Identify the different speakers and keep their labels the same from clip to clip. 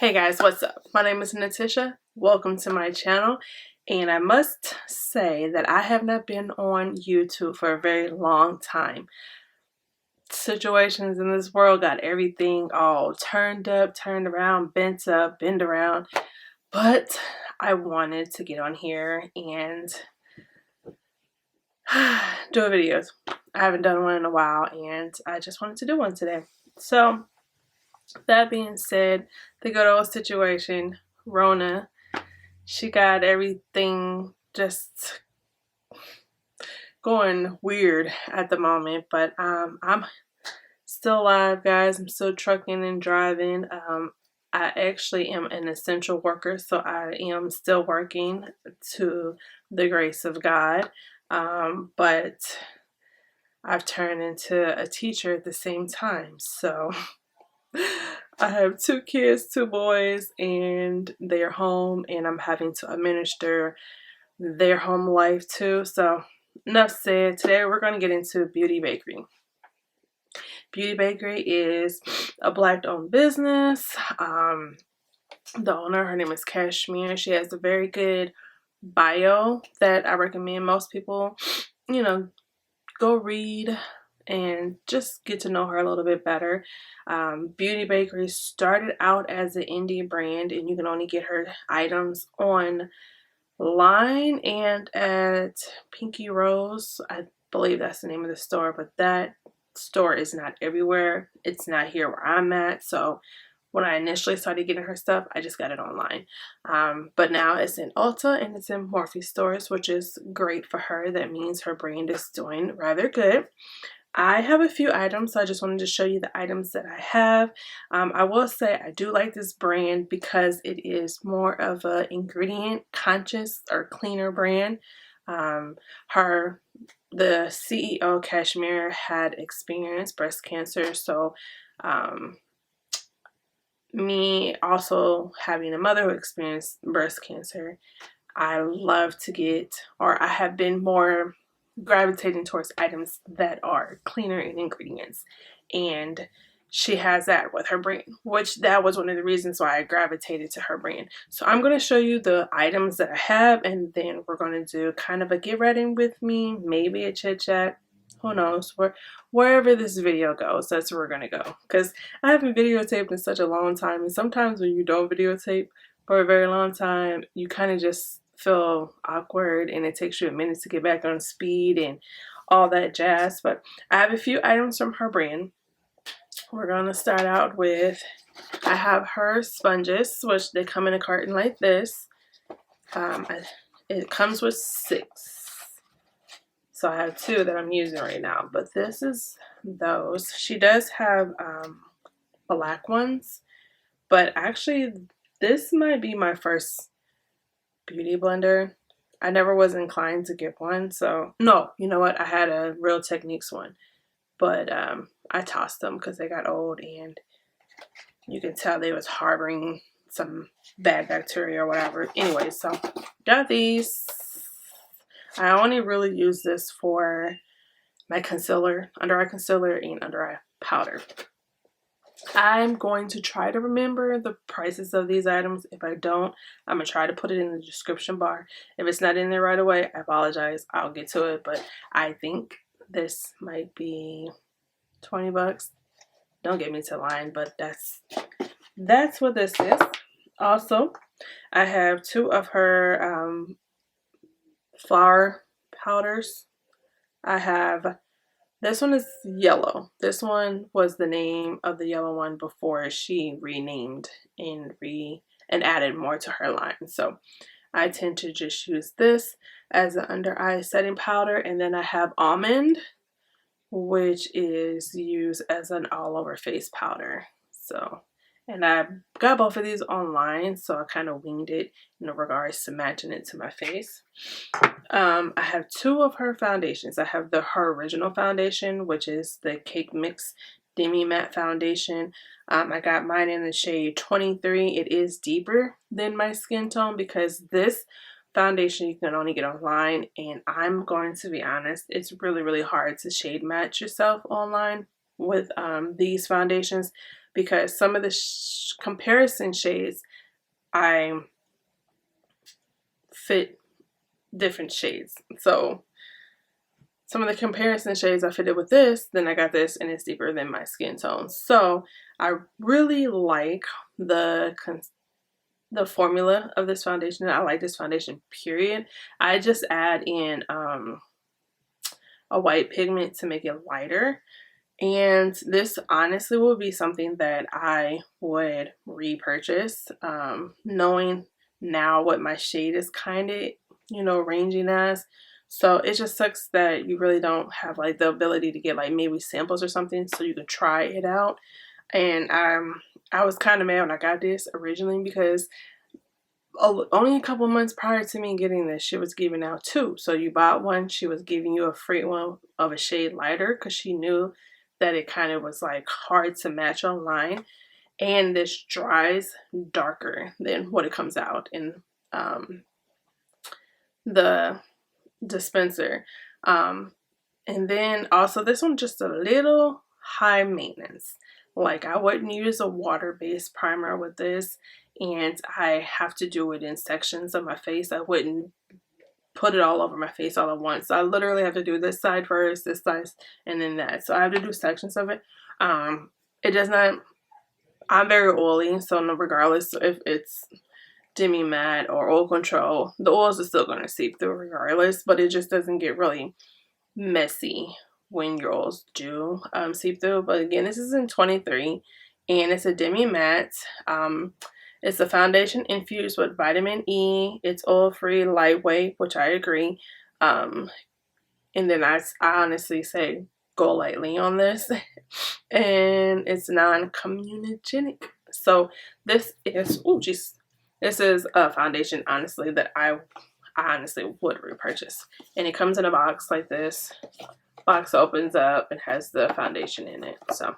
Speaker 1: Hey guys, what's up? My name is Natisha. Welcome to my channel. And I must say that I have not been on YouTube for a very long time. Situations in this world got everything all turned up, turned around, bent up, bend around. But I wanted to get on here and do a videos. I haven't done one in a while and I just wanted to do one today. So that being said, the good old situation, Rona, she got everything just going weird at the moment, but I'm still alive, guys. I'm still trucking and driving. I actually am an essential worker, so I am still working to the grace of God, but I've turned into a teacher at the same time, so I have 2 kids, 2 boys, and they're home, and I'm having to administer their home life too. So enough said. Today we're going to get into Beauty Bakerie. Beauty Bakerie is a Black-owned business. The owner, her name is Kashmir. She has a very good bio that I recommend most people, go read and just get to know her a little bit better. Beauty Bakerie started out as an indie brand, and you can only get her items online and at Pinky Rose. I believe that's the name of the store, but that store is not everywhere. It's not here where I'm at. So when I initially started getting her stuff, I just got it online. But now it's in Ulta and it's in Morphe stores, which is great for her. That means her brand is doing rather good. I have a few items, so I just wanted to show you the items that I have. I will say I do like this brand because it is more of a ingredient conscious or cleaner brand. The CEO, Kashmir, had experienced breast cancer, so me also having a mother who experienced breast cancer, I love to get, or I have been more gravitating towards items that are cleaner in ingredients, and she has that with her brand, which that was one of the reasons why I gravitated to her brand. So I'm going to show you the items that I have, and then we're going to do kind of a get ready with me, maybe a chit chat, who knows, wherever this video goes, that's where we're going to go, because I haven't videotaped in such a long time, and sometimes when you don't videotape for a very long time, you kind of just feel awkward and it takes you a minute to get back on speed and all that jazz. But I have a few items from her brand. We're going to start out with, I have her sponges, which they come in a carton like this. It comes with 6. So I have 2 that I'm using right now, but this is those. She does have black ones, but actually this might be my first beauty blender. I never was inclined to get one, so no, you know what, I had a Real Techniques one, but I tossed them because they got old and you can tell they was harboring some bad bacteria or whatever. Anyway, so got these. I only really use this for my concealer, under eye concealer, and under eye powder. I'm going to try to remember the prices of these items. If I don't, I'm going to try to put it in the description bar. If it's not in there right away, I apologize. I'll get to it, but I think this might be 20 bucks. Don't get me to line, but that's what this is. Also, I have 2 of her flower powders. I have, this one is yellow. This one was the name of the yellow one before she renamed and added more to her line. So I tend to just use this as an under eye setting powder, and then I have almond, which is used as an all over face powder. So, and I got both of these online, so I kind of winged it in regards to matching it to my face. I have 2 of her foundations. I have her original foundation, which is the Cake Mix Demi Matte Foundation. I got mine in the shade 23. It is deeper than my skin tone because this foundation you can only get online, and I'm going to be honest, it's really hard to shade match yourself online with these foundations because some of the comparison shades I fit different shades. So some of the comparison shades I fitted with this, then I got this and it's deeper than my skin tone. So I really like the formula of this foundation. I like this foundation, period. I just add in a white pigment to make it lighter. And this honestly will be something that I would repurchase, knowing now what my shade is kind of, you know, ranging as. So it just sucks that you really don't have like the ability to get like maybe samples or something so you can try it out. And I was kind of mad when I got this originally because only a couple months prior to me getting this, she was giving out 2. So you bought one, she was giving you a free one of a shade lighter because she knew that it kind of was like hard to match online. And this dries darker than what it comes out in the dispenser. And then also this one just a little high maintenance. Like I wouldn't use a water-based primer with this, and I have to do it in sections of my face. I wouldn't put it all over my face all at once. So I literally have to do this side first, this side, and then that. So I have to do sections of it. It does not, I'm very oily, so regardless if it's demi matte or oil control, the oils are still going to seep through regardless, but it just doesn't get really messy when your oils do seep through. But again, this is in 23 and it's a demi matte. It's a foundation infused with vitamin E. It's oil free, lightweight, which I agree. And then I honestly say go lightly on this. And it's non-comedogenic. So this is, oh geez, this is a foundation honestly that I honestly would repurchase. And it comes in a box like this. Box opens up and has the foundation in it. So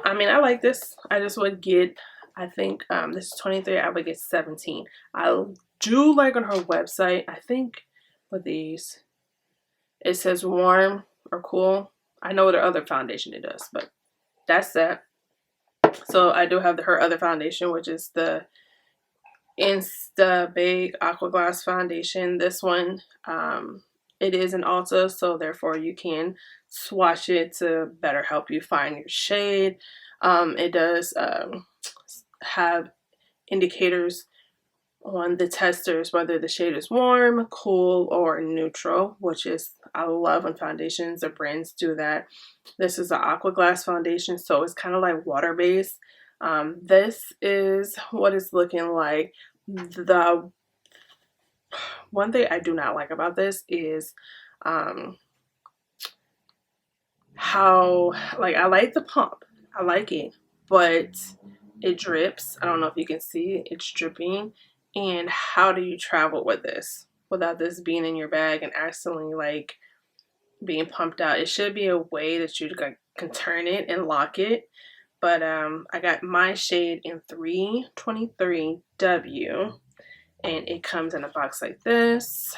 Speaker 1: I mean, I like this. I just would get, I think this is 23, I would get 17. I do like on her website, I think with these, it says warm or cool. I know their other foundation it does, but that's that. So I do have her other foundation, which is the Insta Bake Aqua Gloss foundation. This one, it is an Ulta, so therefore you can swatch it to better help you find your shade. It does have indicators on the testers whether the shade is warm, cool, or neutral, which is, I love when foundations or brands do that. This is an Aqua Glass foundation, so it's kind of like water based. This is what it's looking like. The one thing I do not like about this is how, like, I like the pump, I like it, but it drips. I don't know if you can see it's dripping. And how do you travel with this without this being in your bag and accidentally like being pumped out? It should be a way that you can turn it and lock it. But I got my shade in 323W, and it comes in a box like this.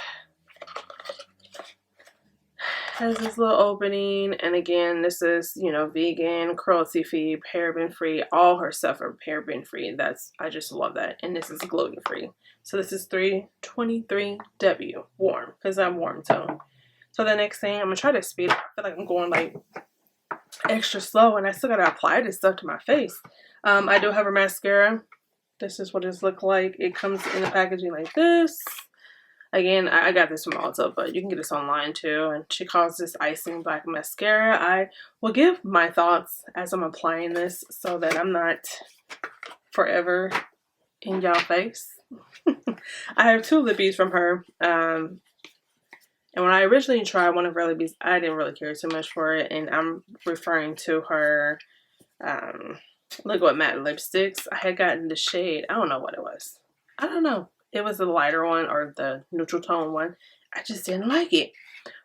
Speaker 1: Has this little opening, and again, this is, you know, vegan, cruelty free, paraben free. All her stuff are paraben free. I just love that. And this is gluten free. So this is 323W, warm, because I'm warm tone. So the next thing, I'm gonna try to speed up. I feel like I'm going like extra slow, and I still gotta apply this stuff to my face. I do have a mascara. This is what it's look like. It comes in the packaging like this. Again, I got this from Ulta, but you can get this online too. And she calls this Icing Black Mascara. I will give my thoughts as I'm applying this so that I'm not forever in y'all face. I have 2 lippies from her. And when I originally tried one of her lippies, I didn't really care too much for it. And I'm referring to her Liquid Matte Lipsticks. I had gotten the shade, I don't know what it was. I don't know. It was the lighter one or the neutral tone one. I just didn't like it.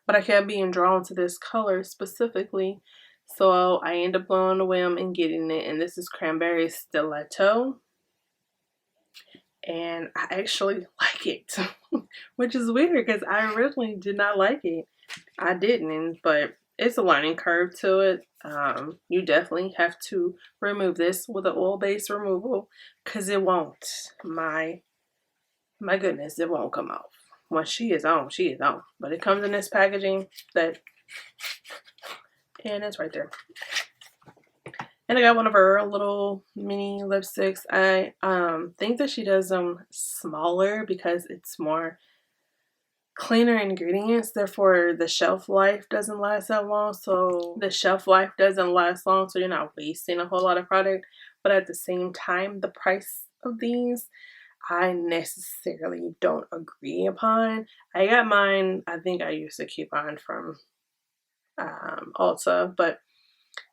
Speaker 1: But I kept being drawn to this color specifically. So I ended up going on a whim and getting it. And this is Cranberry Stiletto. And I actually like it. Which is weird because I originally did not like it. I didn't. But it's a learning curve to it. You definitely have to remove this with an oil-based removal because it won't. My goodness, it won't come off. Once she is on, she is on. But it comes in this packaging that, and it's right there. And I got one of her little mini lipsticks. I think that she does them smaller because it's more cleaner ingredients, therefore the shelf life doesn't last that long. So the shelf life doesn't last long, so you're not wasting a whole lot of product. But at the same time, the price of these I necessarily don't agree upon. I got mine, I think I used a coupon from Ulta, but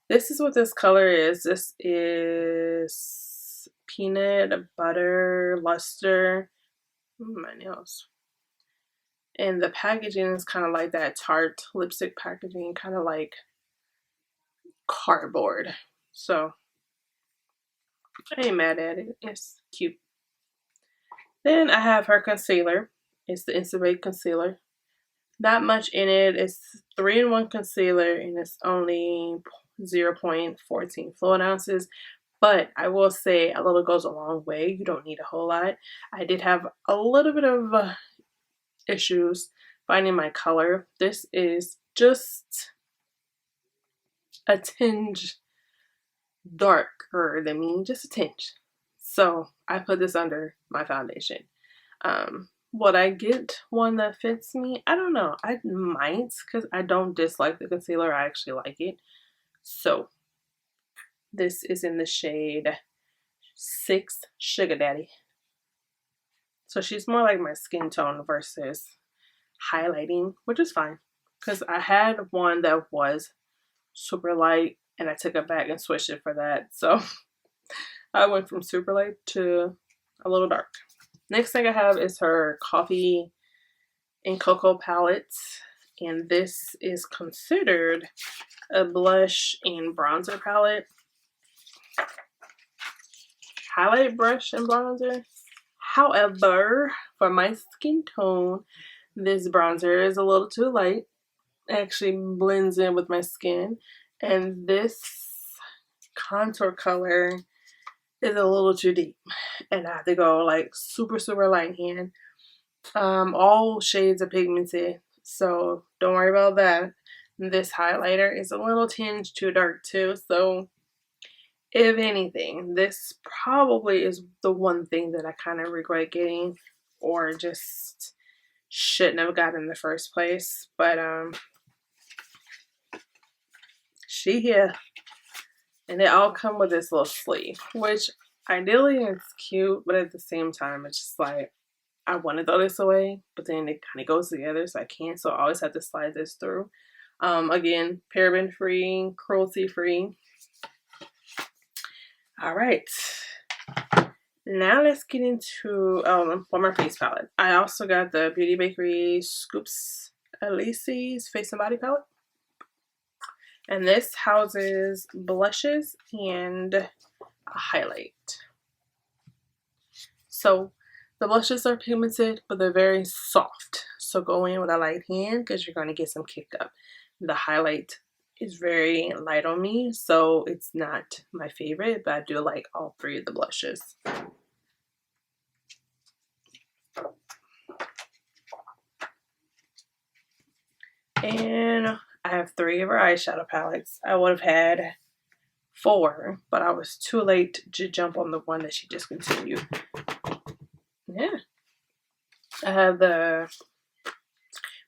Speaker 1: this is what this color is. This is peanut butter luster. My nails. And the packaging is kind of like that Tarte lipstick packaging, kind of like cardboard. So I ain't mad at it. It's cute. Then I have her concealer. It's the Instant Bake concealer. Not much in it. It's 3-in-1 concealer and it's only 0.14 fluid ounces. But I will say a little goes a long way. You don't need a whole lot. I did have a little bit of issues finding my color. This is just a tinge darker than me, just a tinge. So I put this under my foundation. Would I get one that fits me? I don't know. I might, because I don't dislike the concealer. I actually like it. So this is in the shade 6 Sugar Daddy. So she's more like my skin tone versus highlighting, which is fine. Because I had one that was super light and I took it back and switched it for that. So I went from super light to a little dark. Next thing I have is her Coffee and Cocoa palette. And this is considered a blush and bronzer palette. Highlight brush and bronzer. However, for my skin tone, this bronzer is a little too light. It actually blends in with my skin. And this contour color is a little too deep. And I have to go like super, super light hand. All shades are pigmented, so don't worry about that. This highlighter is a little tinge too dark too. So if anything, this probably is the one thing that I kind of regret getting or just shouldn't have gotten in the first place. But she here. And they all come with this little sleeve, which ideally is cute, but at the same time, it's just like, I want to throw this away, but then it kind of goes together, so I can't. So I always have to slide this through. Again, paraben free, cruelty free. All right. Now let's get into one more face palette. I also got the Beauty Bakerie Scoops Elise's Face and Body palette. And this houses blushes and a highlight. So the blushes are pigmented, but they're very soft. So go in with a light hand because you're going to get some kick up. The highlight is very light on me, so it's not my favorite, but I do like all 3 of the blushes. And I have 3 of her eyeshadow palettes. I would have had 4, but I was too late to jump on the one that she discontinued. Yeah. I have the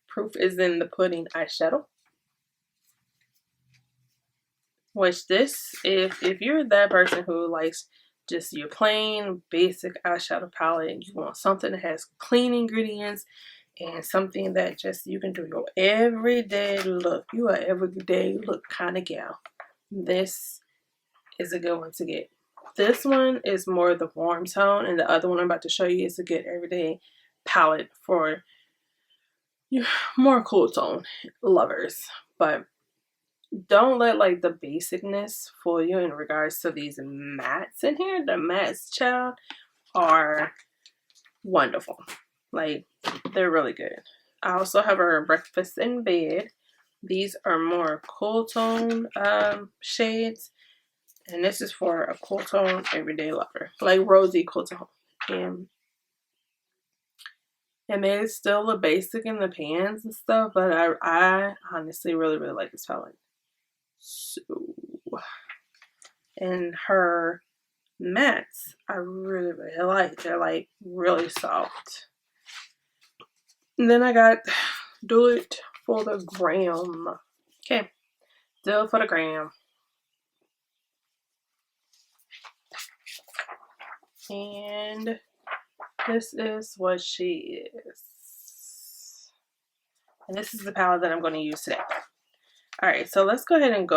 Speaker 1: Proof is in the Pudding eyeshadow. Which this, if you're that person who likes just your plain basic eyeshadow palette, you want something that has clean ingredients and something that just you can do your everyday look. You are everyday look kind of gal. This is a good one to get. This one is more the warm tone, and the other one I'm about to show you is a good everyday palette for you more cool tone lovers. But don't let like the basicness fool you in regards to these mattes in here. The mattes, child, are wonderful. Like, they're really good. I also have our Breakfast in Bed, These are more cool tone shades. And this is for a cool tone everyday lover. Like rosy cool tone. And it may still look basic in the pans and stuff, but I honestly really, really like this palette. So, and her mattes, I really, really like. They're like really soft. And then I got Do It for the Gram. Okay, Do It for the Gram. And this is what she is. And this is the palette that I'm going to use today. Alright, so let's go ahead and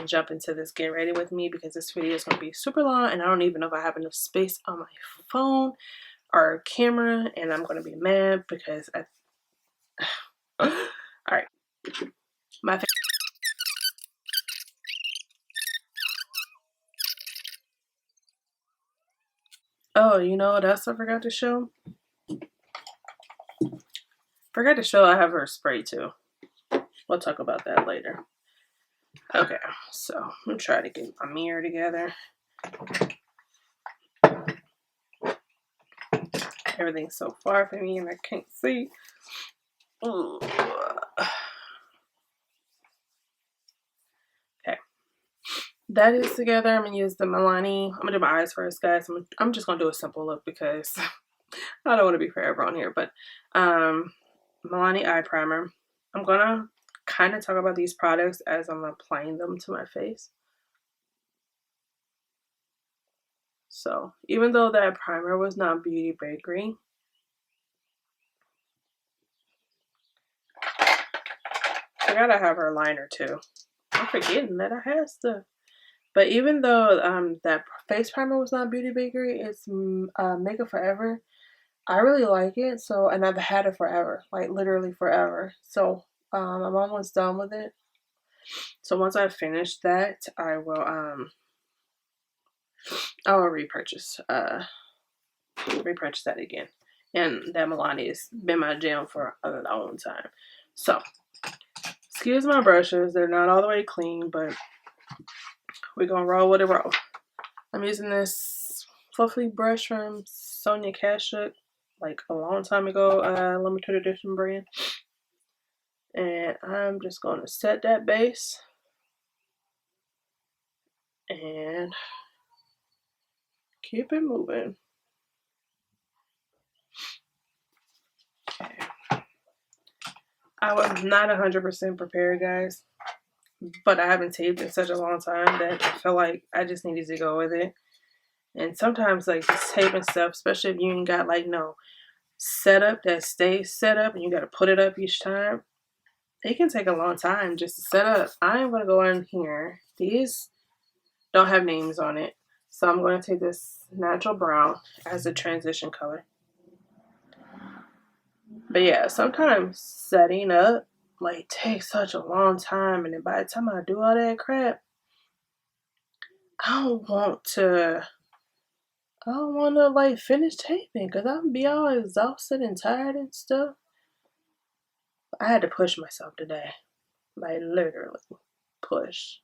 Speaker 1: jump into this Get Ready With Me, because this video is going to be super long and I don't even know if I have enough space on my phone or camera, and I'm going to be mad because Alright, my oh, you know what else I forgot to show? I have her spray too. We'll talk about that later. Okay, so I'm gonna try to get my mirror together. Everything's so far from me and I can't see. Ooh. Okay, that is together. I'm gonna use the Milani. I'm gonna do my eyes first, guys. I'm just gonna do a simple look because I don't want to be forever on here. But Milani eye primer. I'm gonna kind of talk about these products as I'm applying them to my face. So even though that primer was not Beauty Bakerie, I gotta have her liner too. I'm forgetting that I have stuff. But even though that face primer was not Beauty Bakerie, it's Makeup Forever. I really like it. So, and I've had it forever, like literally forever. So I'm almost done with it. So once I finish that, I will repurchase that again. And that Milani has been my jam for a long time. So excuse my brushes, they're not all the way clean, but we're gonna roll with it. I'm using this fluffy brush from Sonia Kashuk, like a long time ago, limited edition brand. And I'm just gonna set that base and keep it moving. Okay. I was not 100% prepared, guys, but I haven't taped in such a long time that I feel like I just needed to go with it. And sometimes, like, this taping stuff, especially if you ain't got, like, no setup that stays set up and you got to put it up each time, it can take a long time just to set up. I am going to go in here. These don't have names on it. So I'm going to take this natural brown as a transition color. But yeah, sometimes setting up like takes such a long time, and then by the time I do all that crap, I don't want to like finish taping because I'm be all exhausted and tired and stuff. I had to push myself today. Like literally push.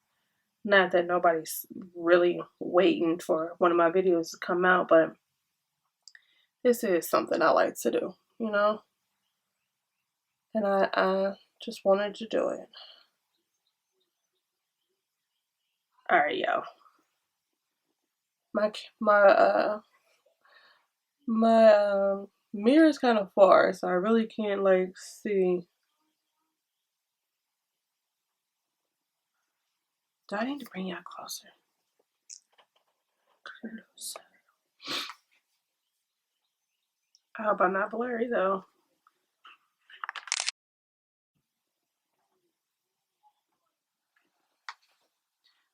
Speaker 1: Not that nobody's really waiting for one of my videos to come out, but this is something I like to do, you know? And I just wanted to do it. Alright, y'all. My mirror is kind of far, so I really can't like see. Do I need to bring y'all closer? I hope I'm not blurry though.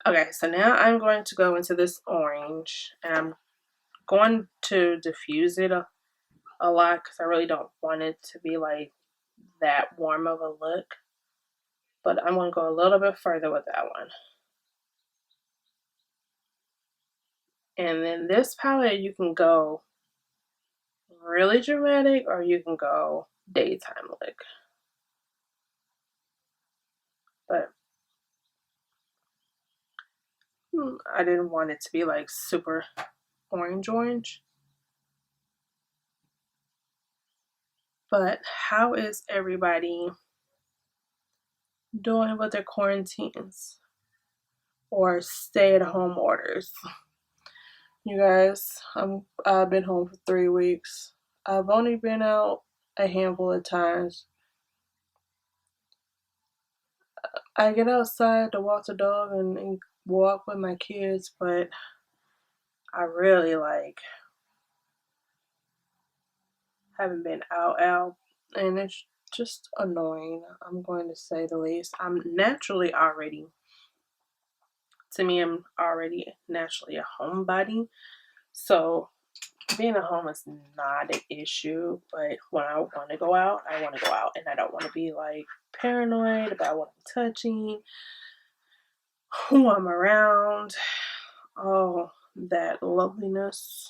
Speaker 1: Okay, so now I'm going to go into this orange, and I'm going to diffuse it a lot because I really don't want it to be like that warm of a look. But I'm going to go a little bit further with that one. And then this palette, you can go really dramatic or you can go daytime look. but I didn't want it to be like super orange. But how is everybody doing with their quarantines or stay-at-home orders? You guys, I've been home for 3 weeks. I've only been out a handful of times. I get outside to walk the dog and walk with my kids, but I really haven't been out, and it's just annoying. I'm going to say the least. I'm already naturally a homebody, so being at home is not an issue. But when I want to go out, I want to go out, and I don't want to be like paranoid about what I'm touching, who I'm around, all that loveliness.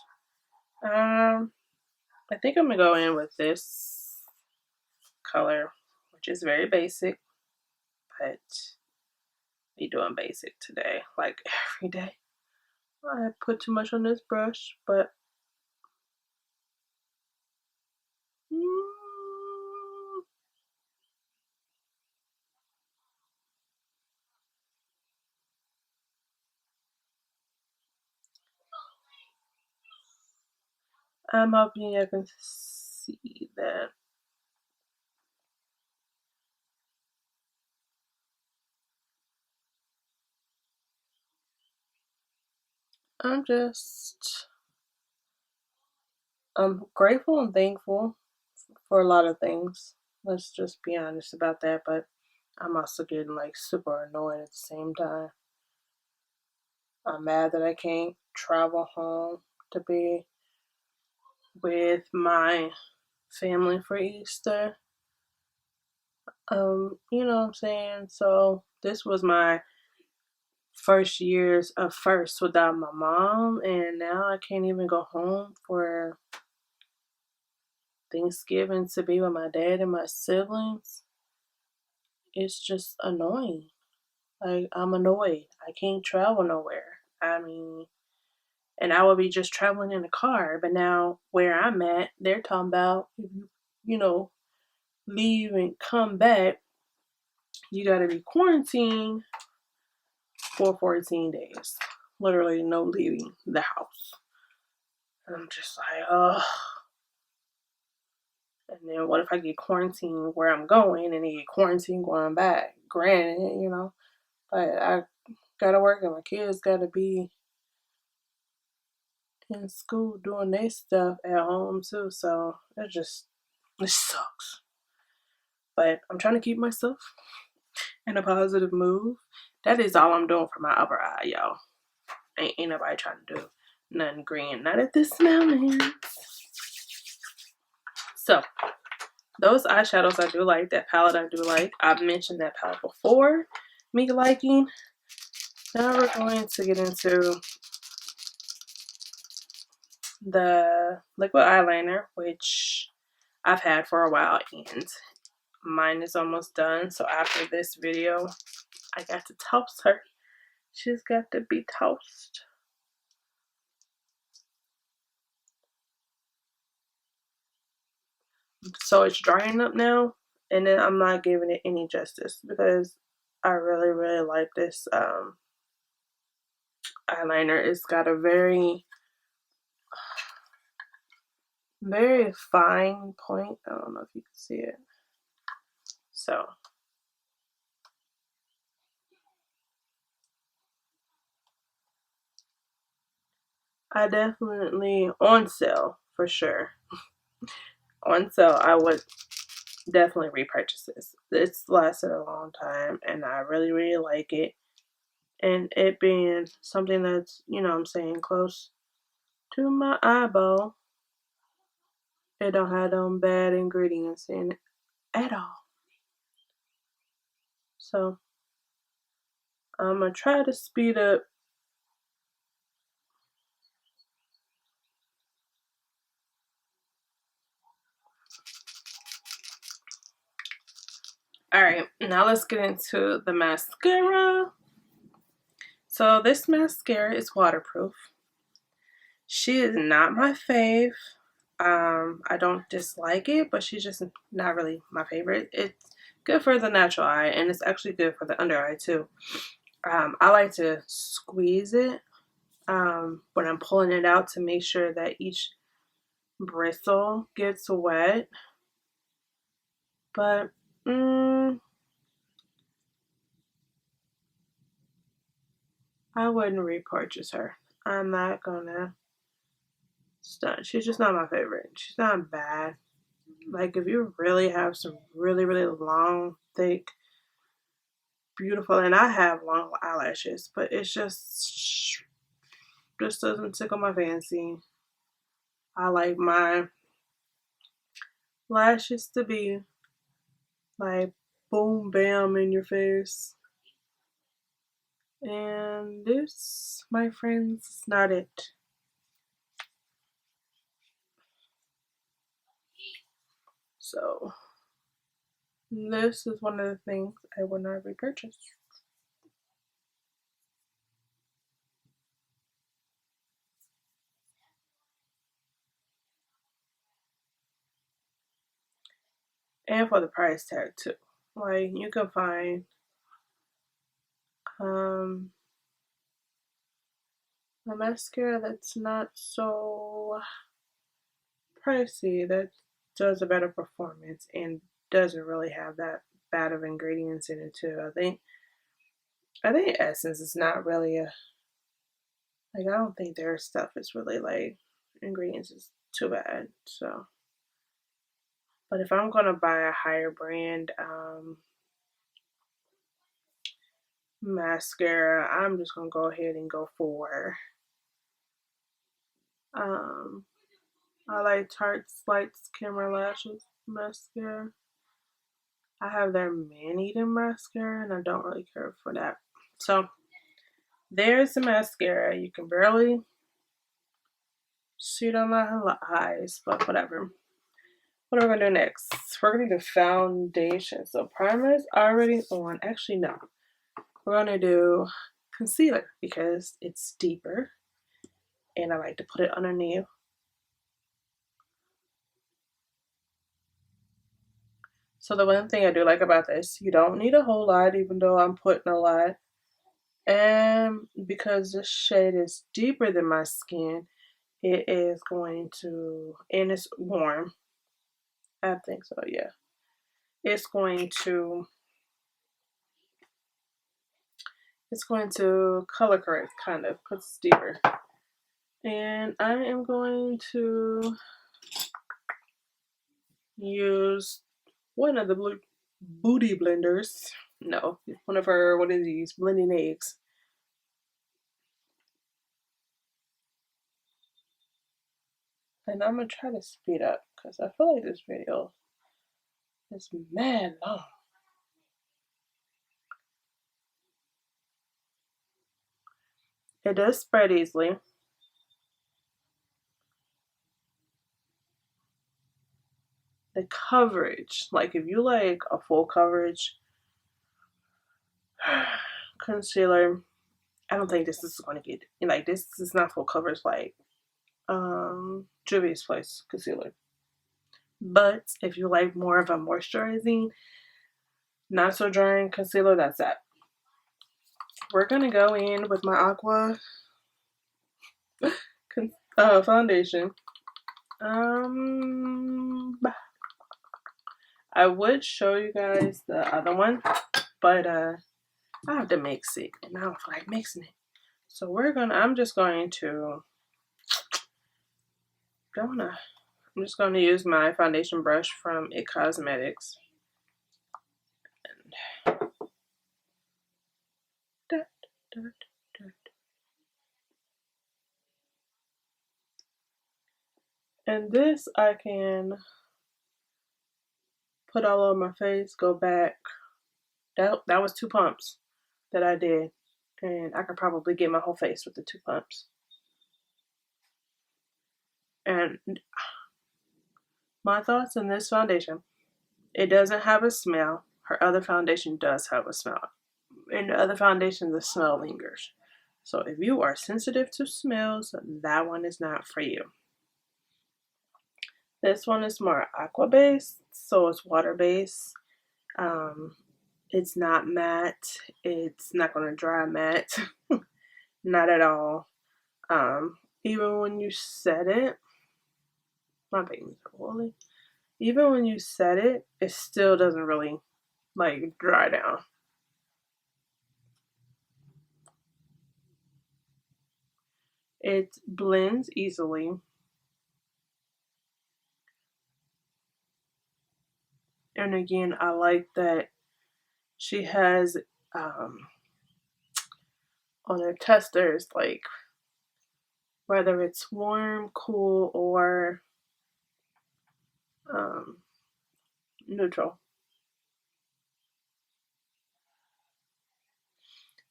Speaker 1: I think I'm gonna go in with this color, which is very basic, but be doing basic today, like every day. I put too much on this brush, but I'm hoping you can see that. I'm grateful and thankful for a lot of things. Let's just be honest about that, but I'm also getting like super annoyed at the same time. I'm mad that I can't travel home to be with my family for Easter. You know what I'm saying? So this was my first years of first without my mom, and now I can't even go home for Thanksgiving to be with my dad and my siblings. It's just annoying. Like, I'm annoyed. I can't travel nowhere. I mean, and I would be just traveling in a car, but now where I'm at, they're talking about if you know, leave and come back, you gotta be quarantined for 14 days. Literally no leaving the house. And I'm just like, oh. And then what if I get quarantined where I'm going and then get quarantined going back? Granted, but I gotta work and my kids gotta be in school doing their stuff at home too. So it sucks. But I'm trying to keep myself in a positive mood. That is all I'm doing for my upper eye, y'all. Ain't nobody trying to do nothing green. Not at this moment. So those eyeshadows I do like. That palette I do like. I've mentioned that palette before. Me liking. Now we're going to get into the liquid eyeliner, which I've had for a while, and mine is almost done. So after this video, I got to toast her. She's got to be toast. So it's drying up now, and then I'm not giving it any justice because I really like this eyeliner. It's got a very fine point. I don't know if you can see it. So I definitely, on sale for sure. On sale, I would definitely repurchase this. It's lasted a long time and I really like it. And it being something that's, I'm saying, close to my eyeball, it don't have them bad ingredients in it at all. So I'm gonna try to speed up Alright, now let's get into the mascara. So this mascara is waterproof. She is not my fave. I don't dislike it, but she's just not really my favorite. It's good for the natural eye, and it's actually good for the under eye too. I like to squeeze it when I'm pulling it out to make sure that each bristle gets wet. But I wouldn't repurchase her. I'm not gonna stunt. She's just not my favorite. She's not bad. Like if you really have some really, really long, thick, beautiful, and I have long eyelashes, but it's just doesn't tickle my fancy. I like my lashes to be like boom bam in your face. And this, my friends, is not it. So this is one of the things I will not repurchase. And for the price tag too. Like you can find um a mascara that's not so pricey that does a better performance and doesn't really have that bad of ingredients in it too. I think Essence is not really a like I don't think their stuff is really like ingredients is too bad. So but if I'm gonna buy a higher brand mascara, I'm just gonna go ahead and go for um I like Tarte's Lights Camera Lashes mascara. I have their man-eating mascara and I don't really care for that. So there's the mascara. You can barely see it on my eyes, but whatever. What are we gonna do next? We're gonna do foundation. So primer is already on. Actually, no. We're gonna do concealer because it's deeper and I like to put it underneath. So the one thing I do like about this, you don't need a whole lot, even though I'm putting a lot. And because this shade is deeper than my skin, it is going to, and it's warm. I think so, yeah. It's going to color correct kind of because it's deeper. And I am going to use one of the booty blenders. No, one of her, what are these? Blending eggs. And I'm going to try to speed up because I feel like this video is mad long. It does spread easily. The coverage, like if you like a full coverage concealer, I don't think this is going to get, like this is not full coverage like Juvia's Place concealer. But if you like more of a moisturizing, not so drying concealer, that's that. We're gonna go in with my Aqua foundation. I would show you guys the other one, but I have to mix it, and I don't feel like mixing it. So I'm just going to use my foundation brush from It Cosmetics. And this I can put all over my face, go back. That was 2 pumps that I did. And I could probably get my whole face with the 2 pumps. And my thoughts on this foundation, it doesn't have a smell. Her other foundation does have a smell. In the other foundation, the smell lingers. So if you are sensitive to smells, that one is not for you. This one is more aqua based, so it's water based. It's not matte. It's not going to dry matte. Not at all. Even when you set it, my baby's oily. Even when you set it, it still doesn't really like dry down. It blends easily. And again, I like that she has on her testers, like whether it's warm, cool, or neutral.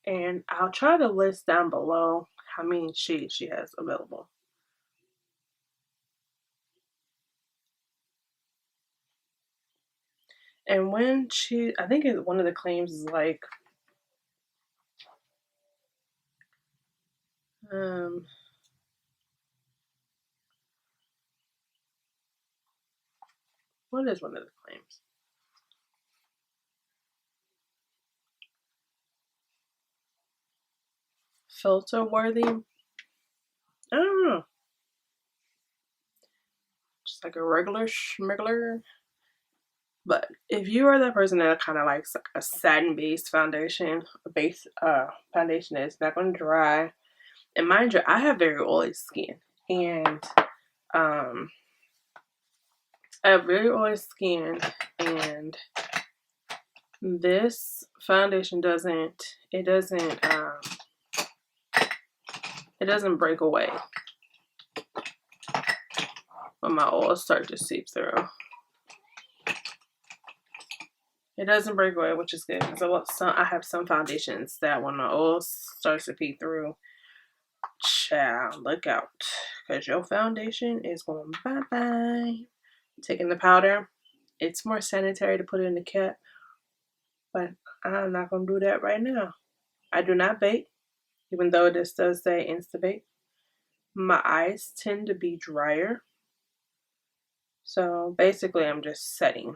Speaker 1: And I'll try to list down below how many shades she has available. And when I think one of the claims is like, what is one of the claims? Filter worthy? I don't know. Just like a regular schmiggler. But if you are that person that kind of likes like a satin based foundation, foundation that's not going to dry, and mind you, I have very oily skin, and I have very oily skin, and this foundation doesn't break away when my oils start to seep through. It doesn't break away, which is good because I have some foundations that when my oil starts to feed through, child, look out, because your foundation is going bye-bye. Taking the powder, it's more sanitary to put it in the cap, but I'm not going to do that right now. I do not bake, even though this does say Insta-Bake. My eyes tend to be drier, so basically I'm just setting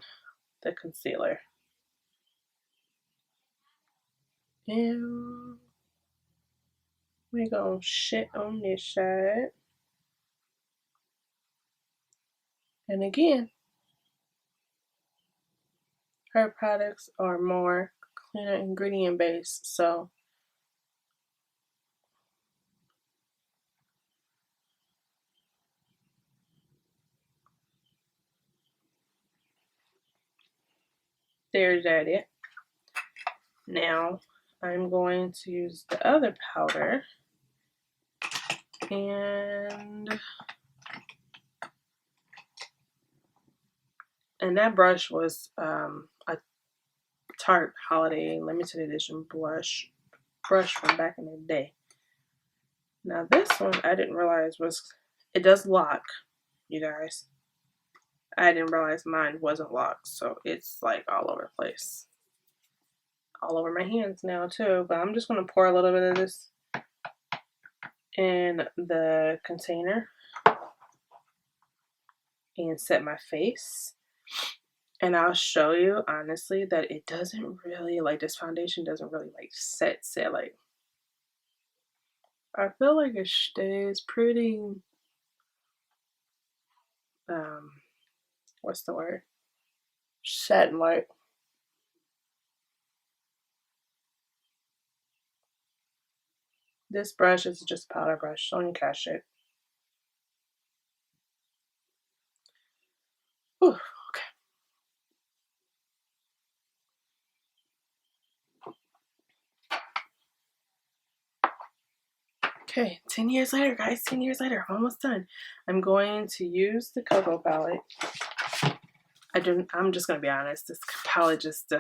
Speaker 1: the concealer. And we're going to shit on this side. And again, her products are more cleaner ingredient based, so there's that it. Now I'm going to use the other powder, and that brush was a Tarte Holiday Limited Edition brush from back in the day. Now this one I didn't realize it does lock, you guys. I didn't realize mine wasn't locked, so it's like all over the place. All over my hands now too, but I'm just going to pour a little bit of this in the container and set my face. And I'll show you honestly that it doesn't really, like, this foundation doesn't really like set like, I feel like it stays pretty what's the word, satin like. This brush is just a powder brush, don't even catch it. Whew. Okay, 10 years later, guys, 10 years later, I'm almost done. I'm going to use the Cocoa palette. I'm just going to be honest, this palette just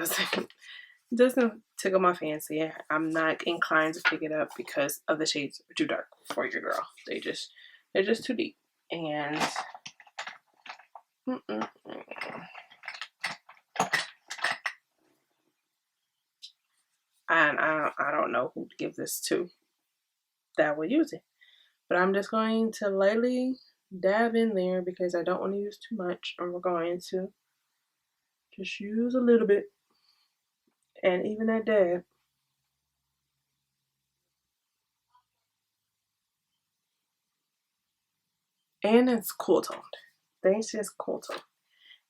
Speaker 1: doesn't tickle my fancy. I'm not inclined to pick it up because of the shades are too dark for your girl. They're just too deep. And don't know who to give this to that would use it. But I'm just going to lightly dab in there because I don't want to use too much. And we're going to just use a little bit. And even that dab. And it's cool toned. It's just cool toned.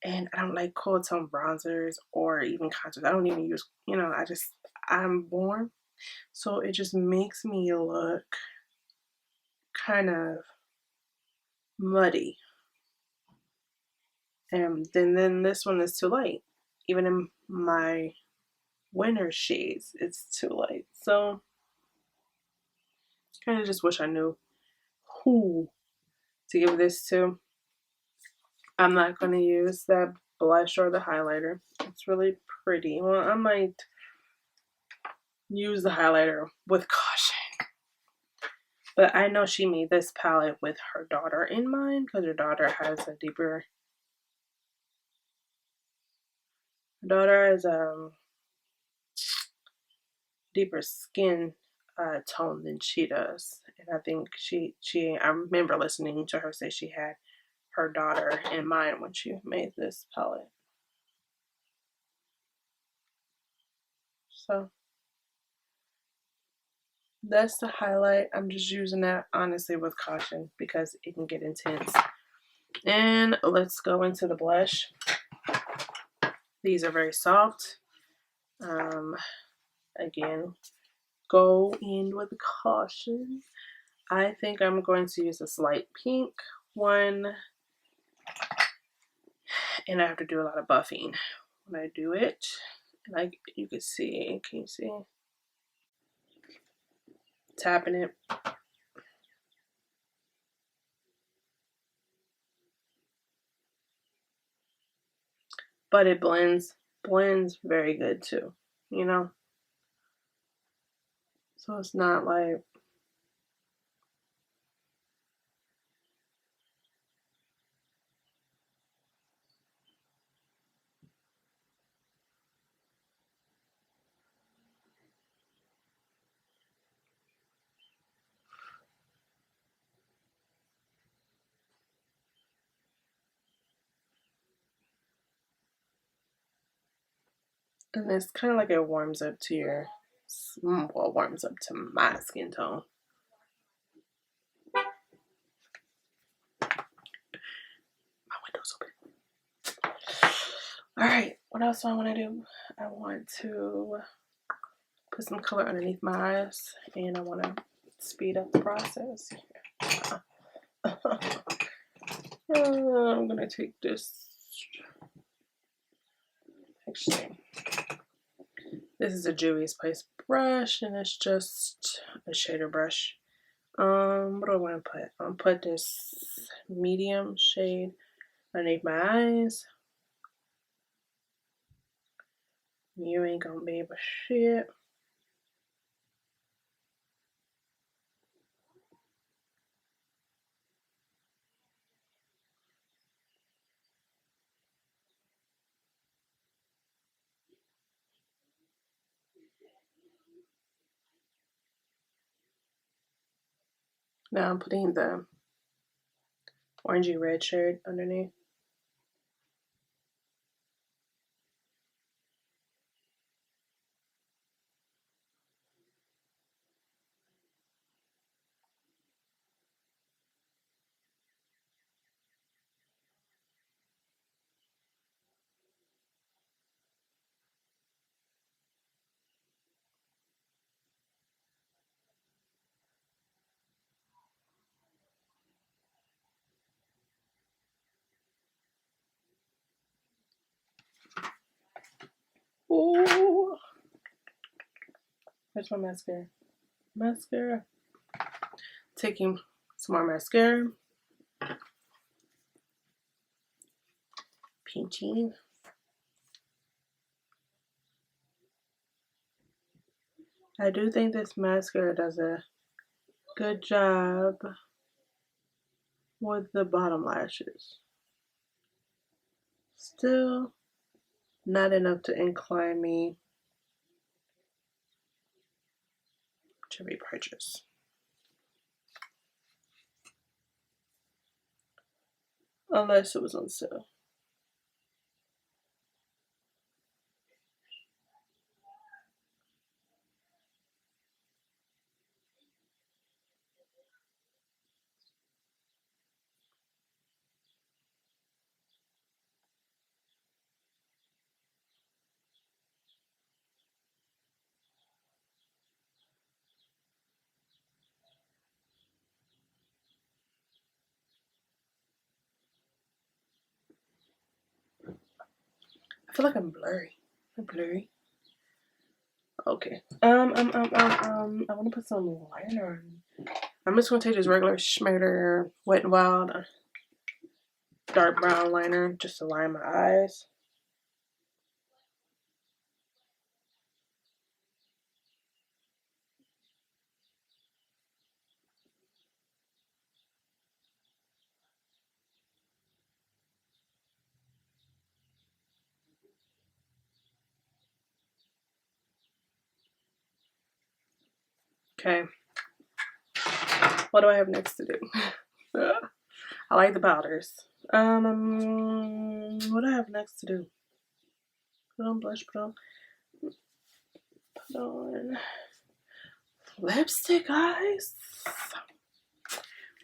Speaker 1: And I don't like cool tone bronzers or even contours. I don't even use, I'm warm. So it just makes me look kind of muddy. And then this one is too light. Even in my winter shades, it's too light. So kind of just wish I knew who to give this to. I'm not going to use that blush or the highlighter. It's really pretty. Well, I might use the highlighter with caution. But I know she made this palette with her daughter in mind because her daughter has a deeper skin tone than she does. And I think I remember listening to her say she had her daughter in mind when she made this palette. So that's the highlight. I'm just using that honestly with caution because it can get intense. And let's go into the blush. These are very soft. Again, go in with caution. I think I'm going to use this light pink one. And I have to do a lot of buffing when I do it. Like you can see, can you see? Tapping it. But it blends very good too, you know? So it's not like, and it's kind of like it warms up to your, well, warms up to my skin tone. My window's open. All right, what else do I want to do? I want to put some color underneath my eyes, and I want to speed up the process. I'm gonna take this. Actually, this is a Juvia's Place brush, and it's just a shader brush. What do I want to put? I'm gonna put this medium shade underneath my eyes. You ain't gonna be able to shit. Now I'm putting the orangey red shade underneath. Ooh. Where's my mascara? Mascara. Taking some more mascara. Pinching. I do think this mascara does a good job with the bottom lashes. Still not enough to incline me to repurchase. Unless it was on sale. I feel like I'm blurry. I'm blurry. Okay. I want to put some liner on. I'm just gonna take this regular Schmider Wet n Wild dark brown liner just to line my eyes. Okay. What do I have next to do? I like the powders. What do I have next to do? Put on blush, put on lipstick, guys.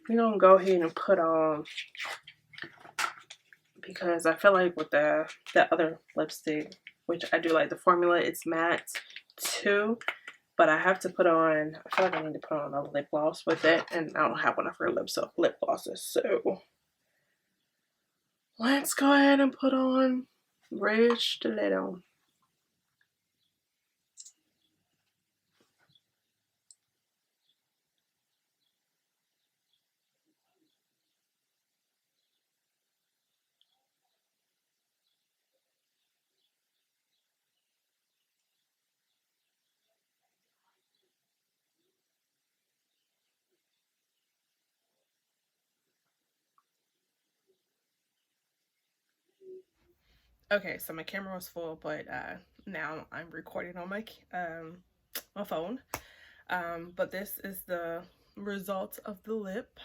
Speaker 1: We're gonna go ahead and put on, because I feel like with that other lipstick, which I do like the formula, it's matte too, but I have to put on, I feel like I need to put on a lip gloss with it, and I don't have one of her lip glosses, so let's go ahead and put on Red Stiletto. Okay, so my camera was full, but now I'm recording on my my phone. But this is the result of the lip.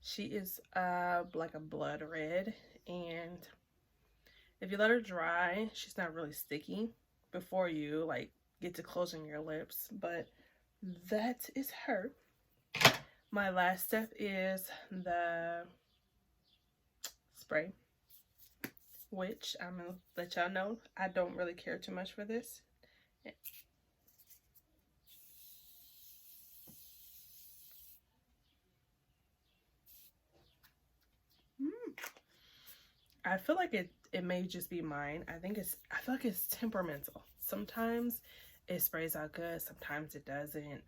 Speaker 1: She is like a blood red, and if you let her dry, she's not really sticky before you like get to closing your lips. But that is her. My last step is the spray, which I'm gonna let y'all know I don't really care too much for this. I feel like it may just be mine. I feel like it's temperamental. Sometimes it sprays out good, sometimes it doesn't.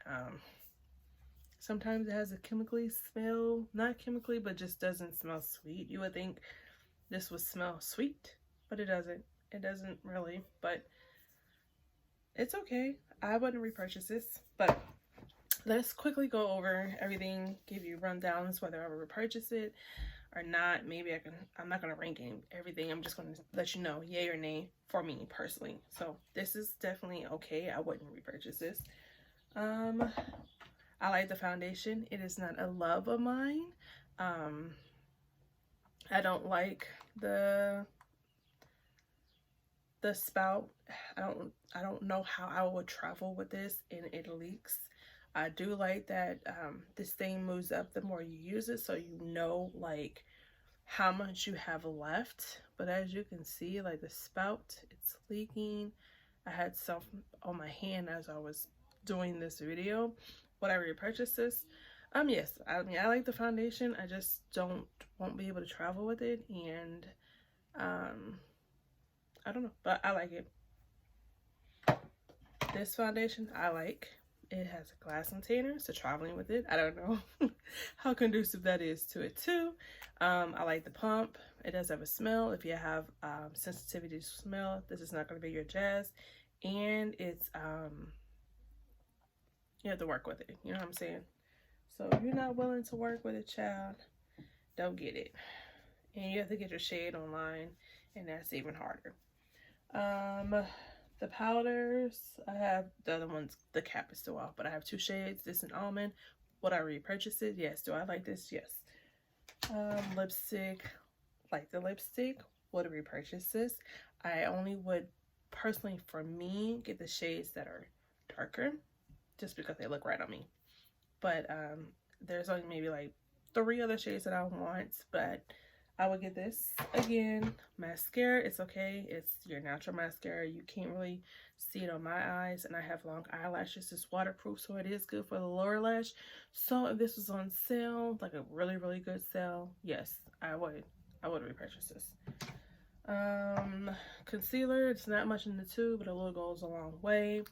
Speaker 1: Sometimes it has a chemically smell, not chemically, but just doesn't smell sweet. You would think this would smell sweet, but it doesn't. It doesn't really, but it's okay. I wouldn't repurchase this, but let's quickly go over everything, give you rundowns, whether I would repurchase it or not. Maybe I'm not going to rank everything. I'm just going to let you know yay or nay for me personally. So this is definitely okay. I wouldn't repurchase this. I like the foundation. It is not a love of mine. I don't like the spout. I don't know how I would travel with this and it leaks. I do like that this thing moves up the more you use it, so you know like how much you have left. But as you can see, like the spout, it's leaking. I had some on my hand as I was doing this video. Would I repurchase this? Yes. I mean, I like the foundation. I just won't be able to travel with it, and I don't know, but I like it. This foundation I like. It has a glass container, so traveling with it, I don't know how conducive that is to it too. I like the pump. It does have a smell. If you have sensitivity to smell, this is not going to be your jazz. And it's you have to work with it. You know what I'm saying? So if you're not willing to work with a child, don't get it. And you have to get your shade online, and that's even harder. The powders, I have the other ones, the cap is still off, but I have 2 shades. This is almond. Would I repurchase it? Yes. Do I like this? Yes. Lipstick, like the lipstick, would repurchase this. I only would personally, for me, get the shades that are darker just because they look right on me. But there's only maybe like 3 other shades that I want, but I would get this. Again, mascara, it's okay. It's your natural mascara. You can't really see it on my eyes, and I have long eyelashes. It's waterproof, so it is good for the lower lash. So if this was on sale, like a really, really good sale, yes, I would repurchase this. Concealer, it's not much in the tube, but a little goes a long way.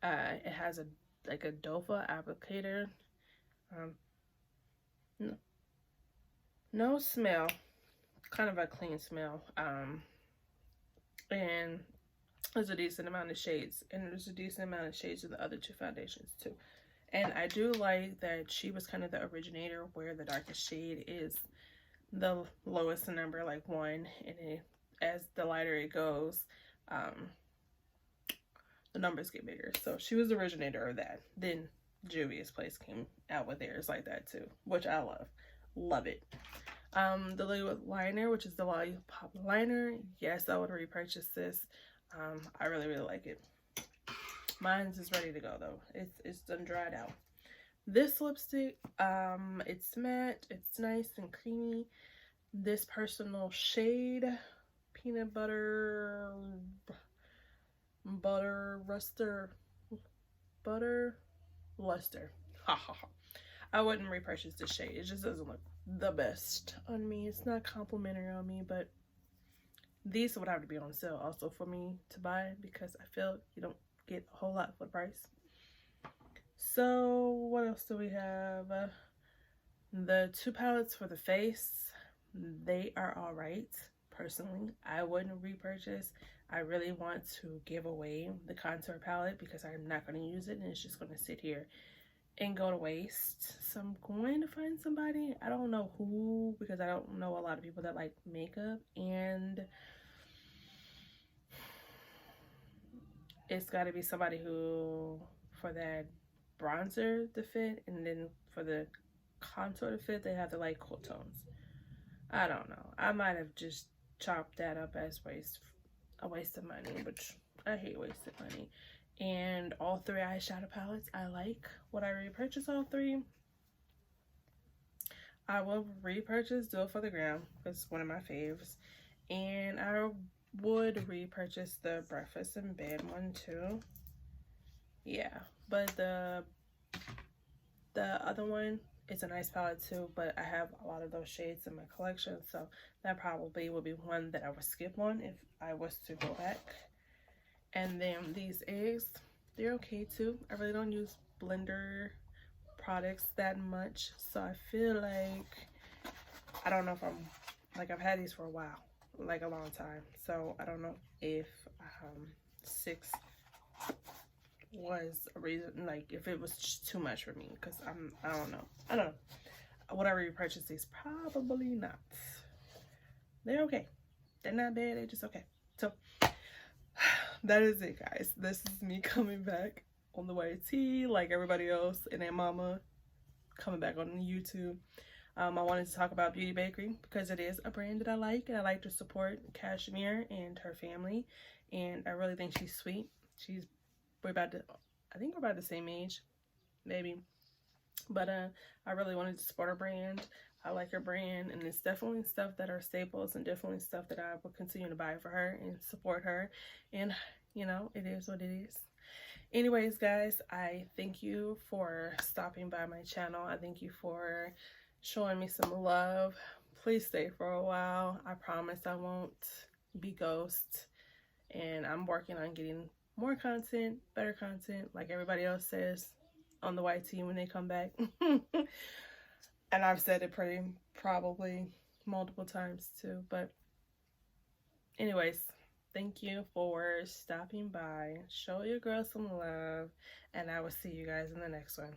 Speaker 1: It has a like a dofa applicator. No smell, kind of a clean smell. And there's a decent amount of shades, and there's a decent amount of shades in the other 2 foundations too. And I do like that she was kind of the originator where the darkest shade is the lowest number, like 1, and as the lighter it goes, the numbers get bigger. So she was the originator of that. Then Juvia's Place came out with theirs like that too, which I love it. The liquid liner, which is the Lollipop liner, yes, I would repurchase this. I really like it. Mine's is ready to go though. It's done dried out. This lipstick, it's matte, it's nice and creamy. This personal shade, peanut butter luster. Ha ha ha. I wouldn't repurchase this shade. It just doesn't look the best on me. It's not complimentary on me, but these would have to be on sale also for me to buy, because I feel you don't get a whole lot for the price. So what else do we have? The 2 palettes for the face, they are all right. Personally, I wouldn't repurchase. I really want to give away the contour palette because I'm not going to use it, and it's just going to sit here and go to waste. So I'm going to find somebody. I don't know who, because I don't know a lot of people that like makeup, and it's got to be somebody who, for that bronzer to fit, and then for the contour to fit, they have the light cool tones. I don't know. I might have just chopped that up as a waste of money, which I hate wasting money. And all 3 eyeshadow palettes I like. Would I repurchase all 3? I will repurchase Do It For The Gram because it's one of my faves. And I would repurchase the Breakfast in Bed one too. Yeah, but the other one, it's a nice palette too, but I have a lot of those shades in my collection, so that probably would be one that I would skip on if I was to go back. And then these eggs, they're okay too. I really don't use blender products that much, so I feel like, I don't know if I'm, like, I've had these for a while, like a long time, so I don't know if 6 was a reason, like if it was just too much for me, because I don't know. Would I repurchase these? Probably not. They're okay. They're not bad, they're just okay. So that is it, guys. This is me coming back on the YT like everybody else and their mama, coming back on YouTube. I wanted to talk about Beauty Bakerie because it is a brand that I like, and I like to support Cashmere and her family, and I really think she's sweet. I think we're about the same age, maybe. But I really wanted to support her brand. I like her brand, and it's definitely stuff that are staples, and definitely stuff that I will continue to buy for her and support her. And, you know, it is what it is. Anyways, guys, I thank you for stopping by my channel. I thank you for showing me some love. Please stay for a while. I promise I won't be ghost. And I'm working on getting more content, better content, like everybody else says on the YT when they come back. And I've said it probably multiple times too. But anyways, thank you for stopping by. Show your girl some love, and I will see you guys in the next one.